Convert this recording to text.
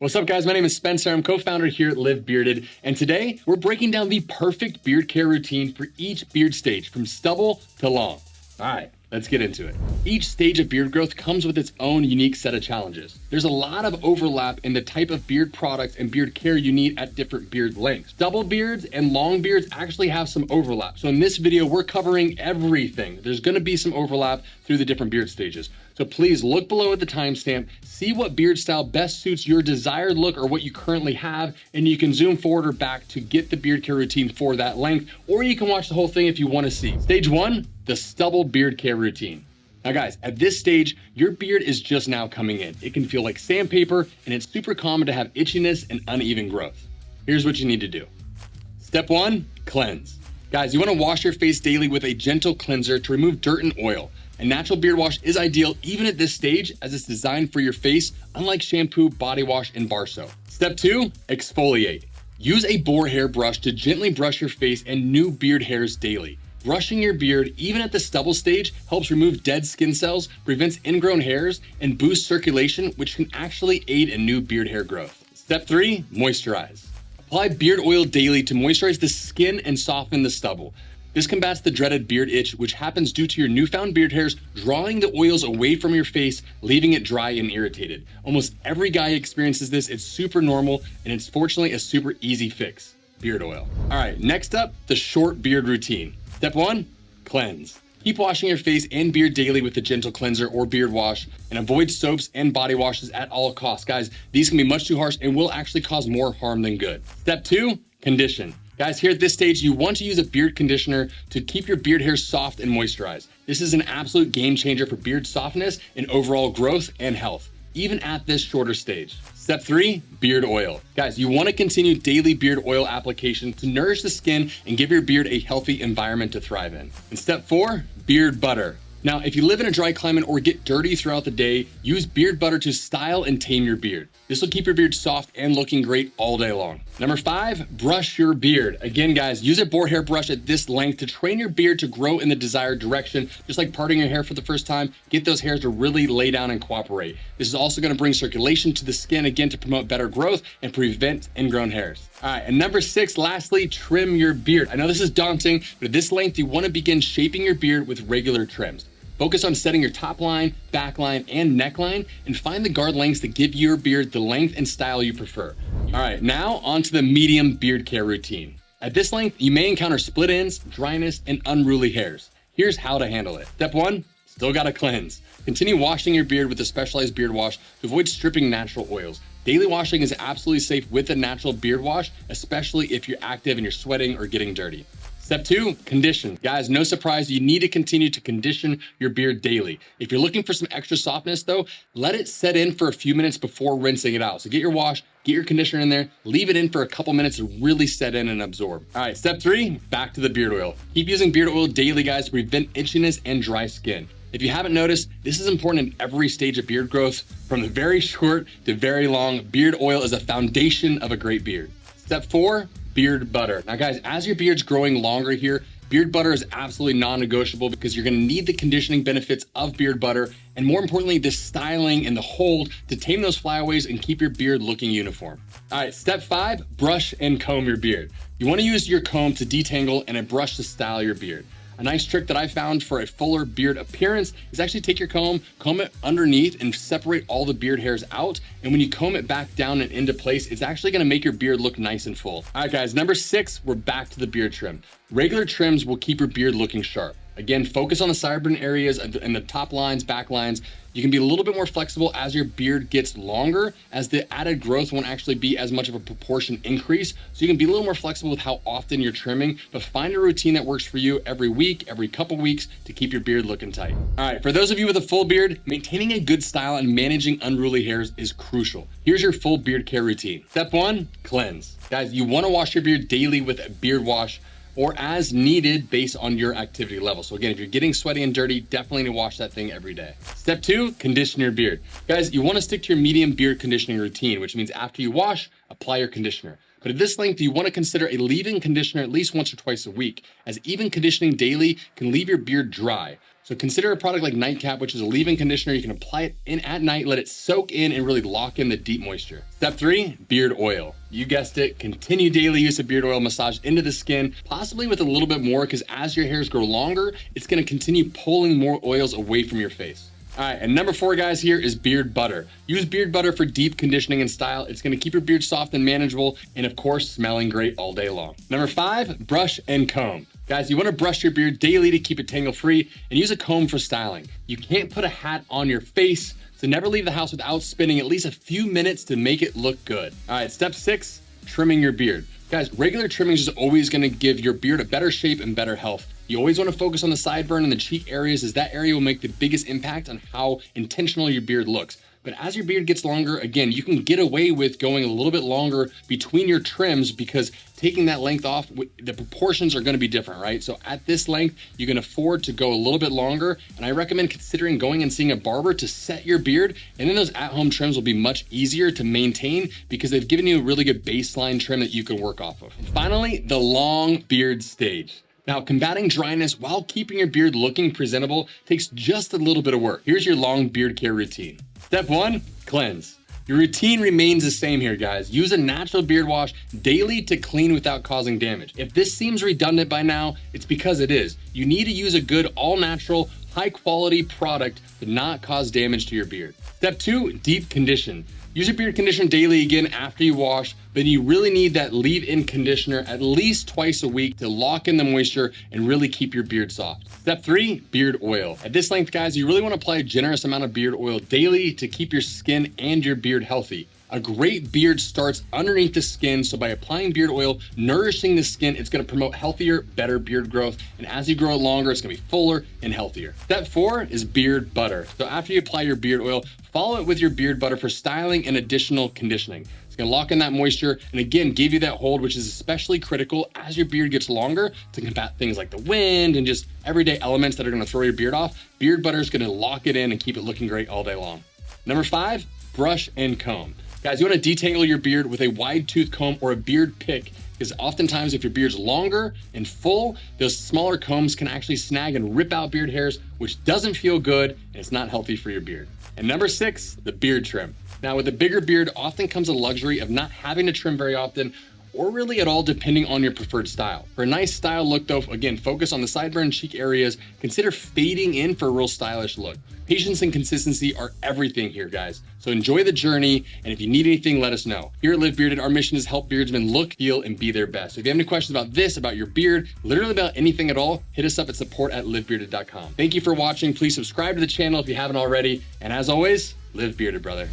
What's up, guys? My name is Spencer. I'm co-founder here at Live Bearded, and today we're breaking down the perfect beard care routine for each beard stage, from stubble to long. All right, let's get into it. Each stage of beard growth comes with its own unique set of challenges. There's a lot of overlap in the type of beard products and beard care you need at different beard lengths. Stubble beards and long beards actually have some overlap. So in this video, we're covering everything. There's gonna be some overlap through the different beard stages. So please look below at the timestamp, see what beard style best suits your desired look or what you currently have, and you can zoom forward or back to get the beard care routine for that length, or you can watch the whole thing if you want to see. Stage 1, the stubble beard care routine. Now guys, at this stage, your beard is just now coming in. It can feel like sandpaper, and it's super common to have itchiness and uneven growth. Here's what you need to do. Step 1, cleanse. Guys, you want to wash your face daily with a gentle cleanser to remove dirt and oil. A natural beard wash is ideal even at this stage, as it's designed for your face, unlike shampoo, body wash, and bar soap. Step 2, exfoliate. Use a boar hair brush to gently brush your face and new beard hairs daily. Brushing your beard, even at the stubble stage, helps remove dead skin cells, prevents ingrown hairs, and boosts circulation, which can actually aid in new beard hair growth. Step 3, moisturize. Apply beard oil daily to moisturize the skin and soften the stubble. This combats the dreaded beard itch, which happens due to your newfound beard hairs drawing the oils away from your face, leaving it dry and irritated. Almost every guy experiences this. It's super normal, and it's fortunately a super easy fix. Beard oil. All right, next up, the short beard routine. Step 1, cleanse. Keep washing your face and beard daily with a gentle cleanser or beard wash, and avoid soaps and body washes at all costs. Guys, these can be much too harsh and will actually cause more harm than good. Step 2, condition. Guys, here at this stage, you want to use a beard conditioner to keep your beard hairs soft and moisturized. This is an absolute game changer for beard softness and overall growth and health, even at this shorter stage. Step 3, beard oil. Guys, you want to continue daily beard oil application to nourish the skin and give your beard a healthy environment to thrive in. And step 4, beard butter. Now, if you live in a dry climate or get dirty throughout the day, use beard butter to style and tame your beard. This will keep your beard soft and looking great all day long. Number 5, brush your beard. Again, guys, use a boar hair brush at this length to train your beard to grow in the desired direction. Just like parting your hair for the first time, get those hairs to really lay down and cooperate. This is also going to bring circulation to the skin, again, to promote better growth and prevent ingrown hairs. All right, and number 6, lastly, trim your beard. I know this is daunting, but at this length, you want to begin shaping your beard with regular trims. Focus on setting your top line, back line, and neckline, and find the guard lengths that give your beard the length and style you prefer. All right, now on to the medium beard care routine. At this length, you may encounter split ends, dryness, and unruly hairs. Here's how to handle it. Step 1, still gotta cleanse. Continue washing your beard with a specialized beard wash to avoid stripping natural oils. Daily washing is absolutely safe with a natural beard wash, especially if you're active and you're sweating or getting dirty. Step 2, condition. Guys, no surprise, you need to continue to condition your beard daily. If you're looking for some extra softness though, let it set in for a few minutes before rinsing it out. So get your wash, get your conditioner in there, leave it in for a couple minutes to really set in and absorb. All right, step 3, back to the beard oil. Keep using beard oil daily, guys, to prevent itchiness and dry skin. If you haven't noticed, this is important in every stage of beard growth. From the very short to very long, beard oil is a foundation of a great beard. Step 4, beard butter. Now guys, as your beard's growing longer here, beard butter is absolutely non-negotiable because you're gonna need the conditioning benefits of beard butter, and more importantly, the styling and the hold to tame those flyaways and keep your beard looking uniform. All right, step 5, brush and comb your beard. You wanna use your comb to detangle and a brush to style your beard. A nice trick that I found for a fuller beard appearance is actually take your comb it underneath and separate all the beard hairs out. And when you comb it back down and into place, it's actually gonna make your beard look nice and full. All right, guys, number 6, we're back to the beard trim. Regular trims will keep your beard looking sharp. Again, focus on the sideburn areas and the top lines, back lines. You can be a little bit more flexible as your beard gets longer, as the added growth won't actually be as much of a proportion increase. So you can be a little more flexible with how often you're trimming, but find a routine that works for you every week, every couple weeks to keep your beard looking tight. All right, for those of you with a full beard, maintaining a good style and managing unruly hairs is crucial. Here's your full beard care routine. Step 1, cleanse. Guys, you wanna wash your beard daily with a beard wash or as needed based on your activity level. So again, if you're getting sweaty and dirty, definitely need to wash that thing every day. Step 2, condition your beard. Guys, you want to stick to your medium beard conditioning routine, which means after you wash, apply your conditioner. But at this length, you want to consider a leave-in conditioner at least once or twice a week, as even conditioning daily can leave your beard dry. So consider a product like Nightcap, which is a leave-in conditioner. You can apply it in at night, let it soak in and really lock in the deep moisture. Step 3, beard oil. You guessed it, continue daily use of beard oil massage into the skin, possibly with a little bit more, because as your hairs grow longer, it's gonna continue pulling more oils away from your face. All right, and number 4, guys, here is beard butter. Use beard butter for deep conditioning and style. It's gonna keep your beard soft and manageable, and of course, smelling great all day long. Number 5, brush and comb. Guys, you wanna brush your beard daily to keep it tangle-free, and use a comb for styling. You can't put a hat on your face, so never leave the house without spending at least a few minutes to make it look good. All right, step 6, trimming your beard. Guys, regular trimming is always gonna give your beard a better shape and better health. You always wanna focus on the sideburn and the cheek areas, as that area will make the biggest impact on how intentional your beard looks. But as your beard gets longer, again, you can get away with going a little bit longer between your trims, because taking that length off, the proportions are gonna be different, right? So at this length, you can afford to go a little bit longer, and I recommend considering going and seeing a barber to set your beard, and then those at-home trims will be much easier to maintain because they've given you a really good baseline trim that you can work off of. Finally, the long beard stage. Now, combating dryness while keeping your beard looking presentable takes just a little bit of work. Here's your long beard care routine. Step 1, cleanse. Your routine remains the same here, guys. Use a natural beard wash daily to clean without causing damage. If this seems redundant by now, it's because it is. You need to use a good, all-natural, high-quality product to not cause damage to your beard. Step 2, deep condition. Use your beard conditioner daily again after you wash, but you really need that leave-in conditioner at least twice a week to lock in the moisture and really keep your beard soft. Step 3, beard oil. At this length, guys, you really want to apply a generous amount of beard oil daily to keep your skin and your beard healthy. A great beard starts underneath the skin, so by applying beard oil, nourishing the skin, it's gonna promote healthier, better beard growth, and as you grow it longer, it's gonna be fuller and healthier. Step 4 is beard butter. So after you apply your beard oil, follow it with your beard butter for styling and additional conditioning. It's gonna lock in that moisture, and again, give you that hold, which is especially critical as your beard gets longer to combat things like the wind and just everyday elements that are gonna throw your beard off. Beard butter is gonna lock it in and keep it looking great all day long. Number 5, brush and comb. Guys, you want to detangle your beard with a wide tooth comb or a beard pick, because oftentimes if your beard's longer and full, those smaller combs can actually snag and rip out beard hairs, which doesn't feel good and it's not healthy for your beard. And number 6, the beard trim. Now, with a bigger beard often comes a luxury of not having to trim very often, or really at all, depending on your preferred style. For a nice style look though, again, focus on the sideburn and cheek areas. Consider fading in for a real stylish look. Patience and consistency are everything here, guys. So enjoy the journey, and if you need anything, let us know. Here at Live Bearded, our mission is help beardsmen look, feel, and be their best. So if you have any questions about this, about your beard, literally about anything at all, hit us up at support@livebearded.com. Thank you for watching. Please subscribe to the channel if you haven't already, and as always, live bearded, brother.